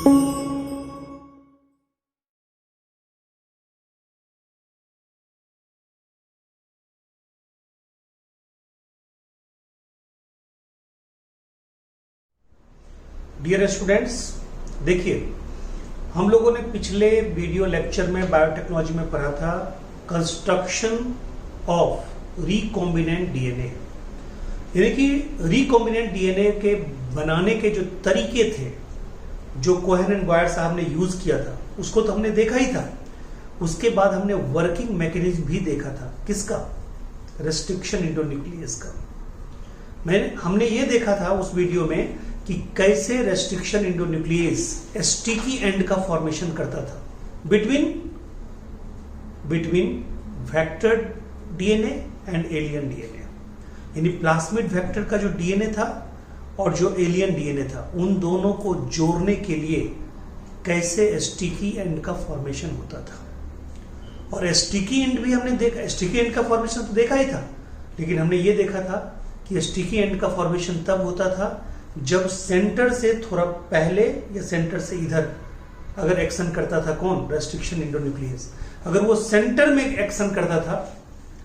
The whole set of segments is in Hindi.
डियर स्टूडेंट्स, देखिए हम लोगों ने पिछले वीडियो लेक्चर में बायोटेक्नोलॉजी में पढ़ा था कंस्ट्रक्शन ऑफ रिकॉम्बिनेंट डीएनए, यानी कि रिकॉम्बिनेंट डीएनए के बनाने के जो तरीके थे जो कोहेन एंड बॉयर साहब ने यूज किया था उसको तो हमने देखा ही था। उसके बाद हमने वर्किंग मैकेनिज्म भी देखा था। किसका? रेस्ट्रिक्शन इंडोन्यूक्लियस का। हमने ये देखा था उस वीडियो में कि कैसे रेस्ट्रिक्शन इंडोन्यूक्लियस स्टिकी एंड का फॉर्मेशन करता था between vector DNA and alien DNA, यानी प्लास्मिड वेक्टर का जो डीएनए था और जो एलियन डीएनए था उन दोनों को जोड़ने के लिए कैसे स्टिकी एंड का फॉर्मेशन होता था। और स्टिकी एंड भी हमने देखा, स्टिकी एंड का फॉर्मेशन तो देखा ही था, लेकिन हमने ये देखा था कि स्टिकी एंड का फॉर्मेशन तब होता था जब सेंटर से थोड़ा पहले या सेंटर से इधर अगर एक्शन करता था कौन? Restriction endonuclease. अगर वो सेंटर में एक्शन करता था,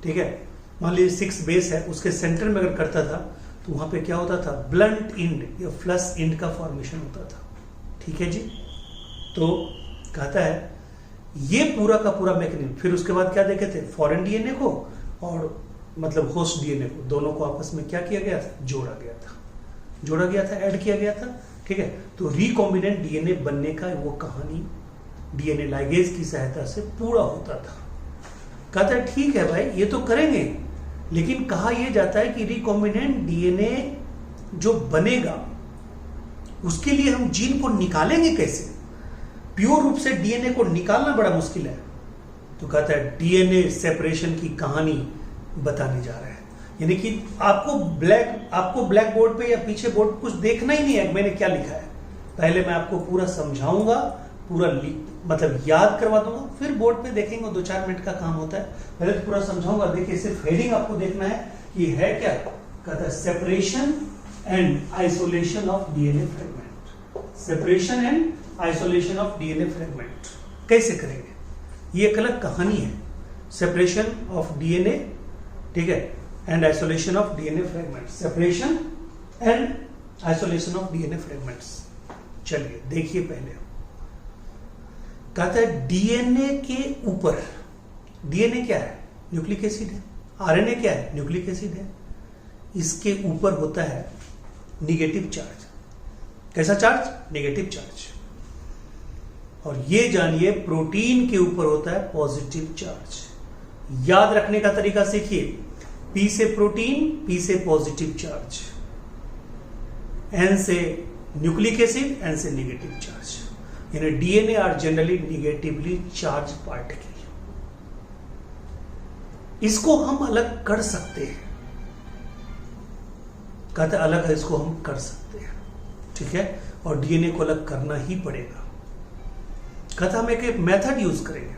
ठीक है, मान लीजिए 6 बेस है, उसके सेंटर में अगर करता था तो वहां पे क्या होता था? ब्लंट इंड या फ्लश इंड का फॉर्मेशन होता था। ठीक है जी। तो कहता है ये पूरा का पूरा मैकेनिज्म। फिर उसके बाद क्या देखे थे? फॉरेन डीएनए को और मतलब होस्ट डीएनए को, दोनों को आपस में क्या किया गया था? जोड़ा गया था, ऐड किया गया था। ठीक है। तो रिकॉम्बिनेंट डीएनए बनने का वो कहानी डीएनए लाइगेज की सहायता से पूरा होता था। कहता है ठीक है भाई, ये तो करेंगे, लेकिन कहा यह जाता है कि रिकॉम्बिनेंट डीएनए जो बनेगा उसके लिए हम जीन को निकालेंगे कैसे? प्योर रूप से डीएनए को निकालना बड़ा मुश्किल है। तो कहता है डीएनए सेपरेशन की कहानी बताने जा रहा है, यानी कि आपको ब्लैक बोर्ड पे या पीछे बोर्ड कुछ देखना ही नहीं है मैंने क्या लिखा है। पहले मैं आपको पूरा समझाऊंगा, पूरा मतलब याद करवा दूंगा, फिर बोर्ड पे देखेंगे, 2-4 मिनट का काम होता है। पहले तो पूरा समझाऊंगा। देखिए सिर्फ हेडिंग आपको देखना है कि है क्या। कहता है separation and isolation of DNA fragment. Separation and isolation of DNA fragment कैसे करेंगे, ये एक अलग कहानी है। सेपरेशन ऑफ डीएनए, ठीक है, and isolation of DNA fragments, separation and isolation of DNA fragments। चलिए देखिए, पहले कहता है डीएनए के ऊपर, डीएनए क्या है? न्यूक्लिक एसिड है। आरएनए क्या है? न्यूक्लिक एसिड है। इसके ऊपर होता है निगेटिव चार्ज। कैसा चार्ज? Negative charge. और ये जानिए प्रोटीन के ऊपर होता है पॉजिटिव चार्ज। याद रखने का तरीका सीखिए। P से प्रोटीन, P से पॉजिटिव चार्ज, N से न्यूक्लिक एसिड, N से नेगेटिव चार्ज। यानी DNA are generally negatively charge particle. इसको हम अलग कर सकते हैं। कहते हैं अलग है, इसको हम कर सकते हैं, ठीक है, और डीएनए को अलग करना ही पड़ेगा। कहता हम एक मेथड यूज करेंगे,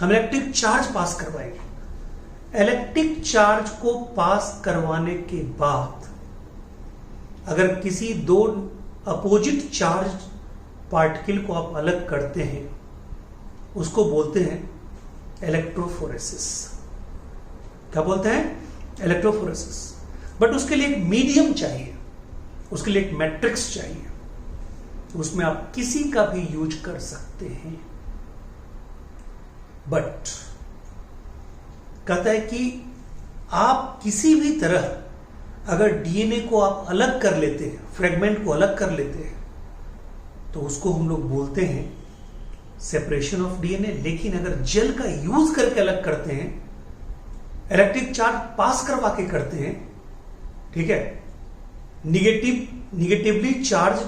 हम इलेक्ट्रिक चार्ज पास करवाएंगे। इलेक्ट्रिक चार्ज को पास करवाने के बाद अगर किसी दो अपोजिट चार्ज पार्टिकल को आप अलग करते हैं उसको बोलते हैं इलेक्ट्रोफोरेसिस। क्या बोलते हैं? इलेक्ट्रोफोरेसिस। बट उसके लिए एक मीडियम चाहिए, उसके लिए एक मैट्रिक्स चाहिए। उसमें आप किसी का भी यूज कर सकते हैं। बट कहता है कि आप किसी भी तरह अगर डीएनए को आप अलग कर लेते हैं, फ्रेगमेंट को अलग कर लेते हैं, तो उसको हम लोग बोलते हैं सेपरेशन ऑफ डीएनए। लेकिन अगर जेल का यूज करके अलग करते हैं, इलेक्ट्रिक चार्ज पास करवा के करते हैं, ठीक है, निगेटिवली चार्ज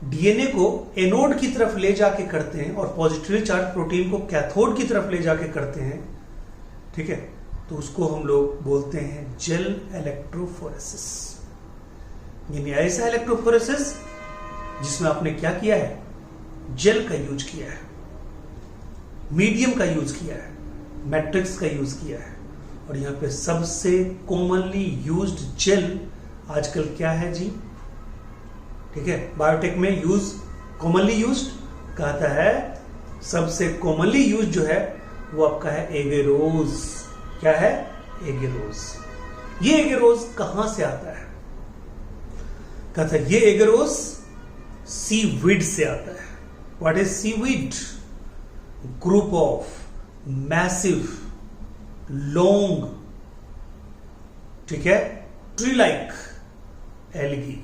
डीएनए को एनोड की तरफ ले जाके करते हैं और पॉजिटिवली चार्ज प्रोटीन को कैथोड की तरफ ले जाके करते हैं, ठीक है, तो उसको हम लोग बोलते हैं जेल इलेक्ट्रोफोरेसिस। यानी ऐसा इलेक्ट्रोफोरेसिस जिसमें आपने क्या किया है? जेल का यूज किया है, मीडियम का यूज किया है, मैट्रिक्स का यूज किया है। और यहां पे सबसे कॉमनली यूज्ड जेल आजकल क्या है जी? ठीक है, बायोटेक में यूज कॉमनली यूज्ड कहता है सबसे कॉमनली यूज जो है वो आपका है एगेरोज। क्या है? एगेरोज। ये एगेरोज कहां से आता है? कहता है ये एगेरोज सीवीड से आता है। What is seaweed? Group of massive long, ठीक है, tree like algae,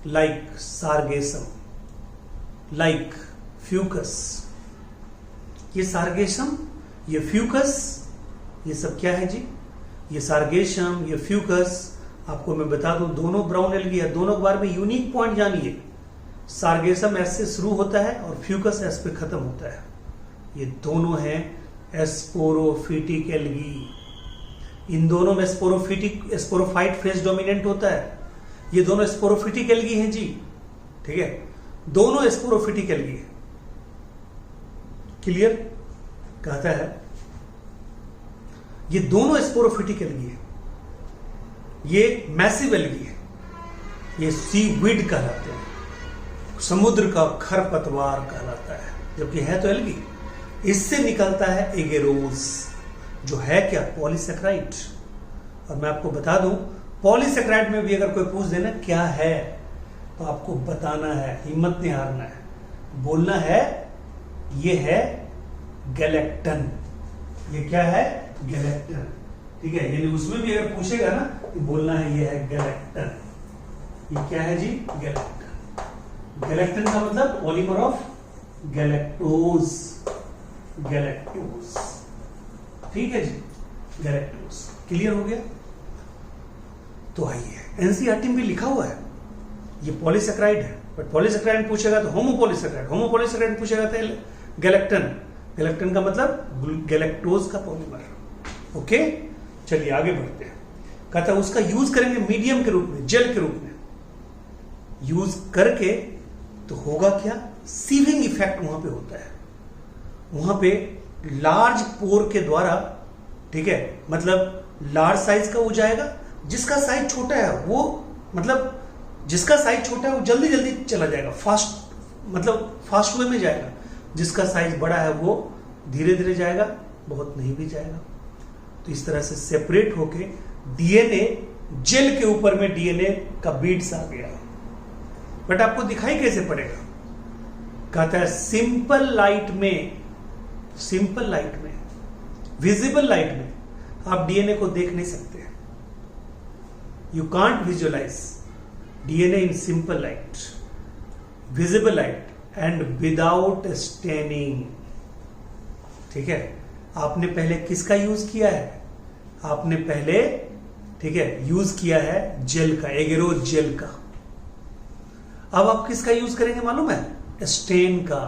like sargassum, like Fucus. ये सार्गेसम, ये फ्यूकस, ये सब क्या है जी? ये सार्गेसम, ये फ्यूकस, आपको मैं बता दूं दोनों ब्राउन एल्गी है। दोनों के बारे में यूनिक पॉइंट जानिए। सार्गेसम एस से शुरू होता है और फ्यूकस एस पे खत्म होता है। ये दोनों हैं एस्पोरोफिटिक एल्गी। इन दोनों में स्पोरोफाइट फेज डोमिनेंट होता है। ये दोनों स्पोरोफिटिक एल्गी हैं जी, ठीक है, दोनों स्पोरोफिटिक एल्गी है। क्लियर? कहता है ये दोनों स्पोरोफिटिक एल्गी है। ये मैसिव एल्गी है, ये सीवीड कहलाते हैं, समुद्र का खरपतवार कहलाता है, जबकि है तो एल्गी। इससे निकलता है एगेरोज, जो है क्या? पॉलीसेक्राइड। और मैं आपको बता दूं पॉलीसेक्राइड में भी अगर कोई पूछ देना क्या है तो आपको बताना है, हिम्मत नहीं हारना है, बोलना है ये है गैलेक्टन। ये क्या है? गैलेक्टन, ठीक है। यानी उसमें भी अगर पूछेगा ना तो बोलना है ये है गैलेक्टन। ये क्या है जी? गैलेक्टन। गैलेक्टन का मतलब पॉलीमर ऑफ गैलेक्टोज, गैलेक्टोज, ठीक है जी, गैलेक्टोज। क्लियर हो गया? तो आइए, एनसीईआरटी में भी लिखा हुआ है ये पॉलीसेक्राइड है, बट पॉलीसेक्राइड पूछेगा तो होमोपॉलीसेक्राइड, होमोपॉलीसेक्राइड पूछेगा तो गैलेक्टन। गैलेक्टन का मतलब गैलेक्टोज का पॉलीमर। ओके, चलिए आगे बढ़ते हैं। कहता है उसका यूज करेंगे मीडियम के रूप में, जेल के रूप में यूज करके, तो होगा क्या? सीविंग इफेक्ट वहां पे होता है। वहां पे लार्ज पोर के द्वारा, ठीक है, मतलब लार्ज साइज का हो जाएगा। जिसका साइज छोटा है वो, मतलब जिसका साइज छोटा है वो जल्दी जल्दी चला जाएगा, फास्ट, मतलब फास्ट वे में जाएगा। जिसका साइज बड़ा है वो धीरे धीरे जाएगा, बहुत नहीं भी जाएगा। तो इस तरह से सेपरेट होके डीएनए, जेल के ऊपर में डीएनए का बीड्स आ गया। बट आपको दिखाई कैसे पड़ेगा? कहता है सिंपल लाइट में, सिंपल लाइट में, विजिबल लाइट में आप डीएनए को देख नहीं सकते। You can't visualise DNA in simple light, visible light and without staining, ठीक है। आपने पहले किसका यूज किया है? आपने पहले, ठीक है, यूज किया है जेल का, एगेरोज जेल का। अब आप किसका यूज करेंगे मालूम है? स्टेन का।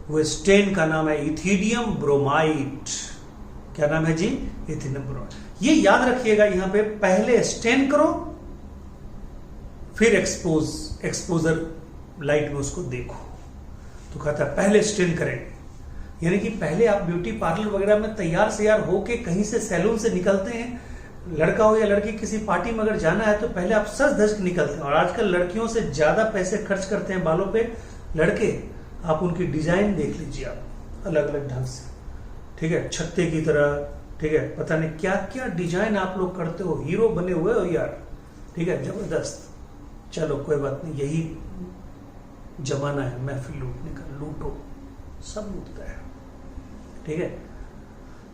वो स्टेन का नाम है इथिडियम ब्रोमाइड। क्या नाम है जी? Ethidium bromide. ये याद रखिएगा, यहां पे पहले स्टेन करो, फिर एक्सपोजर लाइट में उसको देखो। तो कहता है पहले स्टेन करेंगे, यानी कि पहले आप ब्यूटी पार्लर वगैरह में तैयार श्यार होके कहीं से सैलून से निकलते हैं, लड़का हो या लड़की, किसी पार्टी में अगर जाना है तो पहले आप सज धज के निकलते हैं। और आजकल लड़कियों से ज्यादा पैसे खर्च करते हैं बालों पे लड़के। आप उनकी डिजाइन देख लीजिए, आप अलग अलग ढंग से, ठीक है, छत्ते की तरह, ठीक है, पता नहीं क्या क्या डिजाइन आप लोग करते हो, हीरो बने हुए हो यार, ठीक है, जबरदस्त। चलो कोई बात नहीं, यही जमाना है महफिल लूटने का, लूटो, सब लूटता है, ठीक है।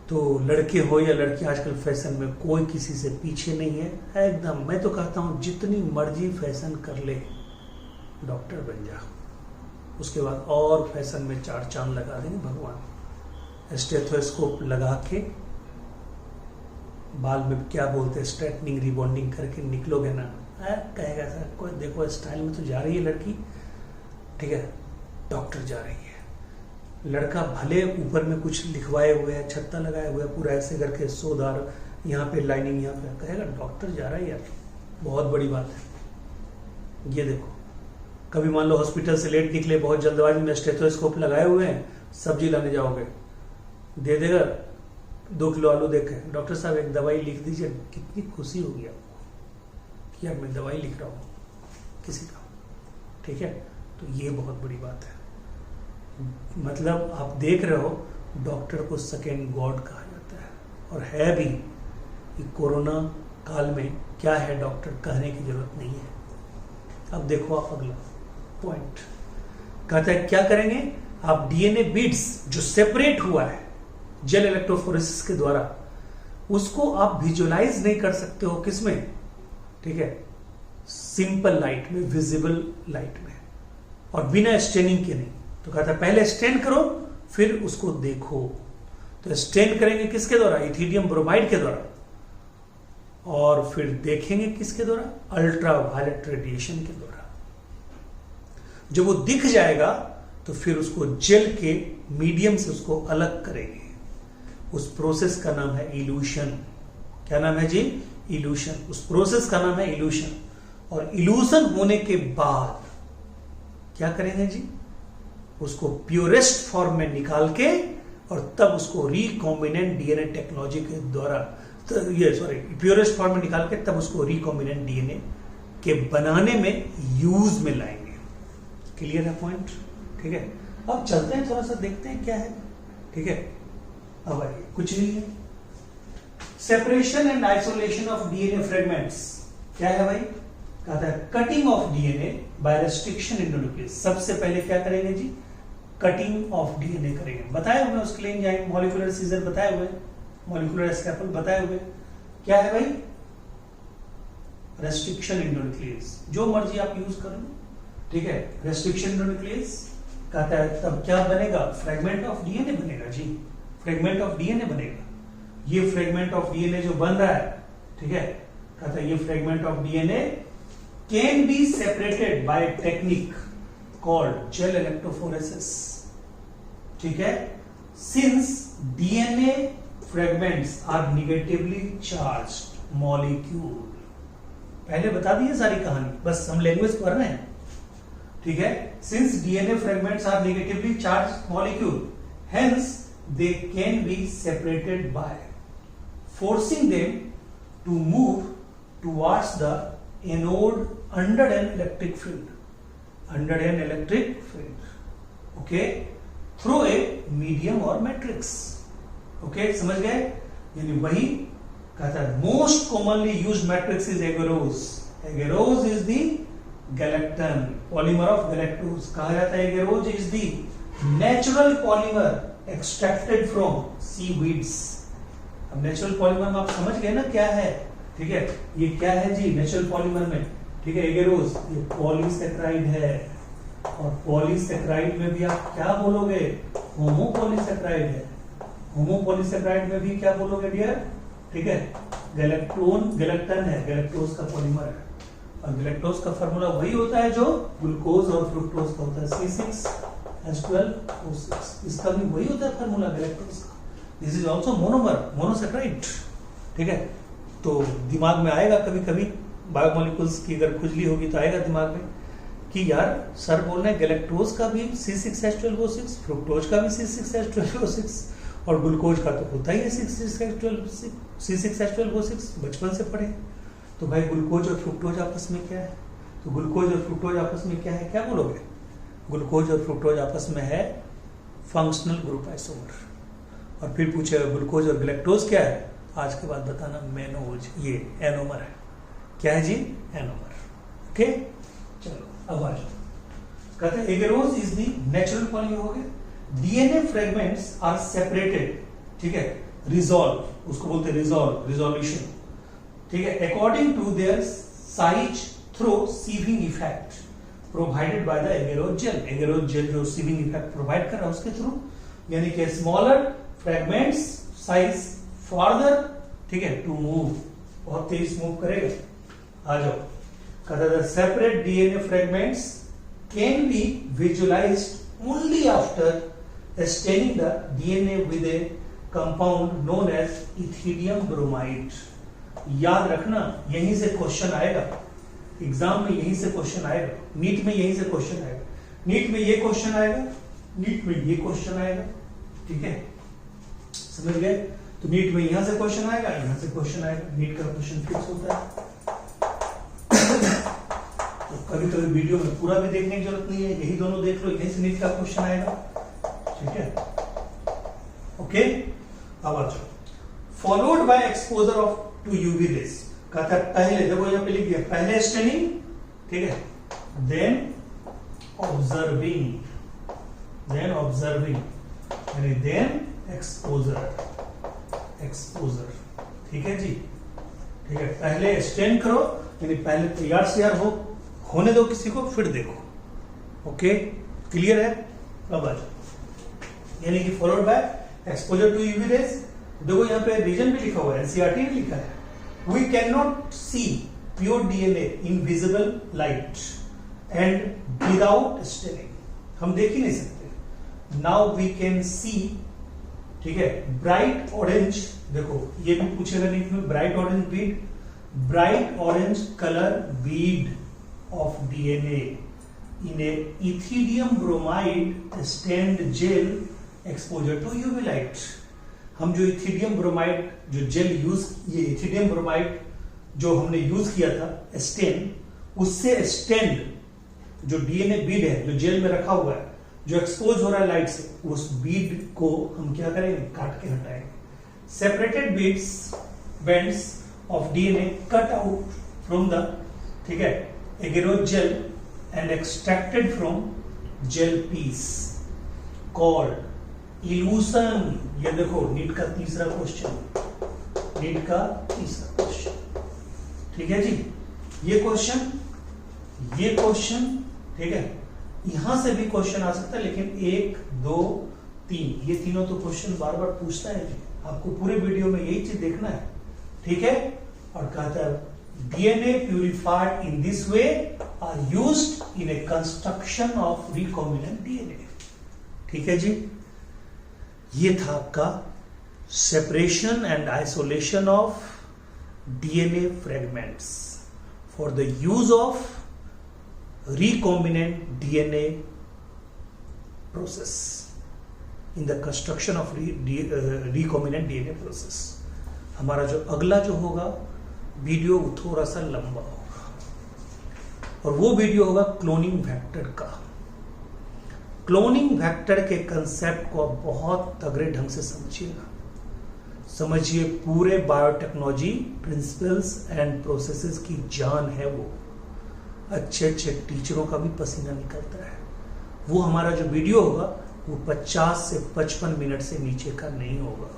तो लड़के हो या लड़की, आजकल फैशन में कोई किसी से पीछे नहीं है एकदम। मैं तो कहता हूं जितनी मर्जी फैशन कर ले, डॉक्टर बन जा, उसके बाद और फैशन में चार चांद लगा देंगे भगवान। स्टेथोस्कोप लगा के बाल में क्या बोलते हैं, स्ट्रेटनिंग रिबॉन्डिंग करके निकलोगे ना, कहेगा सर कोई देखो स्टाइल में तो जा रही है लड़की, ठीक है, डॉक्टर जा रही है। लड़का भले ऊपर में कुछ लिखवाए हुए है, छत्ता लगाए हुए है, पूरा ऐसे करके सोदार, यहाँ पे लाइनिंग, यहाँ पे, कहेगा डॉक्टर जा रहा है यार, बहुत बड़ी बात है। ये देखो, कभी मान लो हॉस्पिटल से लेट निकले, बहुत जल्दबाजी में, स्टेथोस्कोप लगाए हुए हैं, सब्जी लाने जाओगे, दे देगा 2 किलो आलू, देखे डॉक्टर साहब एक दवाई लिख दीजिए, कितनी खुशी होगी आपको कि यार मैं दवाई लिख रहा हूँ किसी का, ठीक है। तो ये बहुत बड़ी बात है। मतलब आप देख रहे हो, डॉक्टर को सेकेंड गॉड कहा जाता है, और है भी। कि कोरोना काल में क्या है डॉक्टर कहने की जरूरत नहीं है। अब देखो आप अगला पॉइंट कहता है क्या करेंगे आप, डीएनए बीड्स जो सेपरेट हुआ है जेल इलेक्ट्रोफोरेसिस के द्वारा, उसको आप विजुअलाइज नहीं कर सकते हो किसमें, ठीक है, सिंपल लाइट में, विजिबल लाइट में, और बिना स्टेनिंग के नहीं। तो कहता है पहले स्टेन करो फिर उसको देखो। तो स्टेन करेंगे किसके द्वारा, इथिडियम ब्रोमाइड के द्वारा, और फिर देखेंगे किसके द्वारा, अल्ट्रा वायलेट रेडिएशन के द्वारा। जब वो दिख जाएगा तो फिर उसको जेल के मीडियम से उसको अलग करेंगे। उस प्रोसेस का नाम है इल्यूशन। क्या नाम है जी, इल्यूशन। उस प्रोसेस का नाम है इल्यूशन। और इल्यूशन होने के बाद क्या करेंगे जी, उसको प्योरेस्ट फॉर्म में निकाल के और तब उसको रिकॉम्बिनेंट डीएनए टेक्नोलॉजी के द्वारा, प्योरेस्ट फॉर्म में निकाल के तब उसको रिकॉम्बिनेंट डीएनए के बनाने में यूज में लाएंगे। क्लियर है पॉइंट, ठीक है। अब चलते हैं थोड़ा सा देखते हैं क्या है, ठीक है। अब आइए, कुछ नहीं है। Separation and isolation of DNA fragments क्या है भाई, कहता है cutting of DNA by restriction endonuclease. सबसे पहले क्या करेंगे जी, कटिंग ऑफ डीएनए करेंगे। बताए हुए उसके लिए जाएंगे, मॉलिक्यूलर सीजर बताए हुए, मॉलिक्यूलर स्कैपल बताए हुए। क्या है भाई, रेस्ट्रिक्शन इंडोन्यूक्लियस, जो मर्जी आप यूज कर लो, ठीक है। रेस्ट्रिक्शन इंडोन्यूक्लियस कहता है तब क्या बनेगा, फ्रेगमेंट ऑफ डीएनए बनेगा जी, फ्रेगमेंट ऑफ डीएनए बनेगा। ये फ्रेगमेंट ऑफ डीएनए जो बन रहा है, ठीक है, कहता है ये fragment of DNA can be separated by technique called gel electrophoresis, ठीक है। Since DNA fragments are negatively charged molecule. पहले बता दी है सारी कहानी, बस हम लैंग्वेज पढ़ रहे हैं, ठीक है। Since DNA fragments are negatively charged molecule, hence they can be separated by forcing them to move towards the anode under an electric field, under an electric field, okay, through a medium और मैट्रिक्स। ओके, समझ गए। यानी वही कहता है most commonly used matrix is agarose. Agarose is the galactan, polymer of galactose कहा जाता है। Agarose is the natural polymer extracted from seaweeds. अब नेचुरल पॉलीमर में आप समझ गए ना क्या है, ठीक है। ये क्या है जी नेचुरल पॉलीमर में, ठीक है, एगेरोस ये पॉलीसेक्राइड है, और पॉलीसेक्राइड में भी आप क्या बोलोगे, होमोपॉलीसेक्राइड है। होमोपॉलीसेक्राइड में भी क्या बोलोगे डियर, ठीक है, गैलेक्टन है, गैलेक्टोज का पॉलीमर है। और गैलेक्टोज का फार्मूला वही होता है जो ग्लूकोज और फ्रुक्टोज का होता है, C6H12O6। इसका भी वही होता है फार्मूला गैलेक्टोज का। This is also monomer, monosaccharide, ठीक है। तो दिमाग में आएगा कभी कभी बायोमोलिक्यूल्स की अगर खुजली होगी तो आएगा दिमाग में कि यार सर बोल रहे हैं गैलेक्टोज का भी C6H12O6, फ्रुक्टोज का भी C6H12O6, और ग्लूकोज का तो होता ही है C6H12O6, बचपन से पढ़े। तो भाई ग्लूकोज और फ्रुक्टोज आपस में क्या है, तो ग्लूकोज और फ्रुक्टोज आपस में क्या है, क्या बोलोगे, ग्लूकोज और फ्रुक्टोज आपस में है फंक्शनल ग्रुप आइसोमर। और फिर पूछेगा ग्लूकोज और गैलेक्टोज क्या है, आज के बाद बताना मेनोज, ये एनोमर है। क्या है जी, एनोमर, ओके। चलो अब आ जाओ, कहते हैं agarose is the natural polymer हो गया। डीएनए फ्रेगमेंट्स आर सेपरेटेड, ठीक है, रिजॉल्व, उसको बोलते हैं रिजॉल्व, रिजोल्यूशन, ठीक है, according to their size through sieving effect provided by the agarose gel. Agarose gel जो सीविंग इफेक्ट प्रोवाइड कर रहा है उसके थ्रू, यानी कि स्मॉलर फ्रेगमेंट्स साइज फर्दर, ठीक है, टू मूव, बहुत तेज मूव करेगा। आ जाओ, कहता है separate DNA fragments can be visualised only after staining the DNA with a compound known as ethidium bromide. याद रखना, यहीं से क्वेश्चन आएगा एग्जाम में, यहीं से क्वेश्चन आएगा, नीट में यहीं से क्वेश्चन आएगा, नीट में ये क्वेश्चन आएगा, नीट में ये क्वेश्चन आएगा, ठीक है, समझ गए। तो नीट में यहां से क्वेश्चन आएगा, यहां से क्वेश्चन आएगा, नीट का क्वेश्चन फिक्स होता है। तो कभी कभी वीडियो में पूरा भी देखने की जरूरत नहीं है, यही दोनों देख लो, यही से नीट का क्वेश्चन आएगा। ठीक है, ओके। अब आ जाओ, followed by exposure of to UV rays. कहता है पहले, देखो यहाँ पे लिख दिया, पहले स्टेनिंग, ठीक है, देन ऑब्जर्विंग, यानी देन एक्सपोजर, ठीक है जी। ठीक है, पहले स्टेन करो, यानी पहले तैयार से होने दो किसी को, फिर देखो। ओके, क्लियर है? अब आ जाओ, यानी कि followed by exposure to UV rays. देखो यहाँ पे रीजन भी लिखा हुआ है, एनसीईआरटी ने लिखा है, we can not see pure DNA in visible light and without staining. हम देख ही नहीं सकते। नाउ वी कैन सी, ठीक है, ब्राइट ऑरेंज, देखो ये भी पूछेगा नीट में, bright orange bead, bright orange colour bead of DNA in a ethidium bromide stained gel exposure to UV light. हम जो इथिडियम ब्रोमाइड जो जेल यूज, ये इथिडियम ब्रोमाइड जो हमने यूज किया था स्टेन, उससे स्टेन्ड जो डीएनए बीड है जो जेल में रखा हुआ है, जो एक्सपोज हो रहा है लाइट से, उस बीड को हम क्या करेंगे, काट के हटाएंगे। Separated bands of DNA cut out from the, ठीक है, agarose gel and extracted from gel piece called elution. ये देखो नीट का तीसरा क्वेश्चन, ठीक है जी। ये क्वेश्चन, ठीक है, यहां से भी क्वेश्चन आ सकता है, लेकिन 1, 2, 3 ये तीनों तो क्वेश्चन बार बार पूछता है जी, आपको पूरे वीडियो में यही चीज देखना है। ठीक है, और कहता है DNA purified in this way are used in a construction of recombinant DNA. ठीक है जी, ये था आपका separation and isolation of DNA fragments for the use of recombinant DNA process in the construction of recombinant DNA process। हमारा जो अगला जो होगा वीडियो वो थोड़ा सा लंबा होगा, और वो वीडियो होगा क्लोनिंग वेक्टर का। क्लोनिंग वेक्टर के कंसेप्ट को बहुत तगड़े ढंग से समझिए, पूरे बायोटेक्नोलॉजी प्रिंसिपल्स एंड प्रोसेसेस की जान है वो। अच्छे टीचरों का भी पसीना निकलता है। वो हमारा जो वीडियो होगा वो 50 से 55 मिनट से नीचे का नहीं होगा।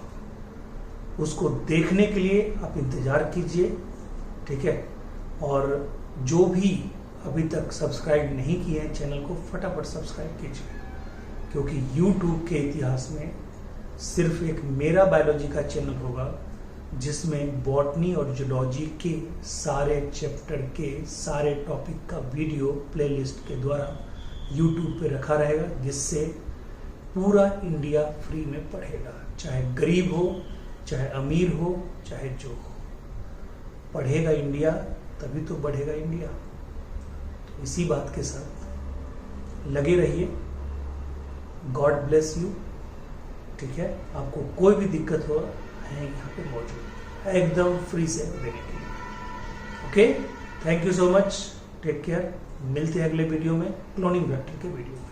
उसको देखने के लिए आप इंतजार कीजिए, ठीक है। और जो भी अभी तक सब्सक्राइब नहीं किए हैं चैनल को, फटाफट सब्सक्राइब कीजिए, क्योंकि YouTube के इतिहास में सिर्फ एक मेरा बायोलॉजी का चैनल होगा जिसमें बॉटनी और जूलॉजी के सारे चैप्टर के सारे टॉपिक का वीडियो प्लेलिस्ट के द्वारा YouTube पे रखा रहेगा, जिससे पूरा इंडिया फ्री में पढ़ेगा, चाहे गरीब हो, चाहे अमीर हो, चाहे जो हो, पढ़ेगा इंडिया तभी तो बढ़ेगा इंडिया। तो इसी बात के साथ लगे रहिए। God bless you. ठीक है, आपको कोई भी दिक्कत हो है यहाँ पे मौजूद, एकदम फ्री से देने के लिए। Okay, thank you so much, take care. मिलते हैं अगले वीडियो में, क्लोनिंग वेक्टर के वीडियो में।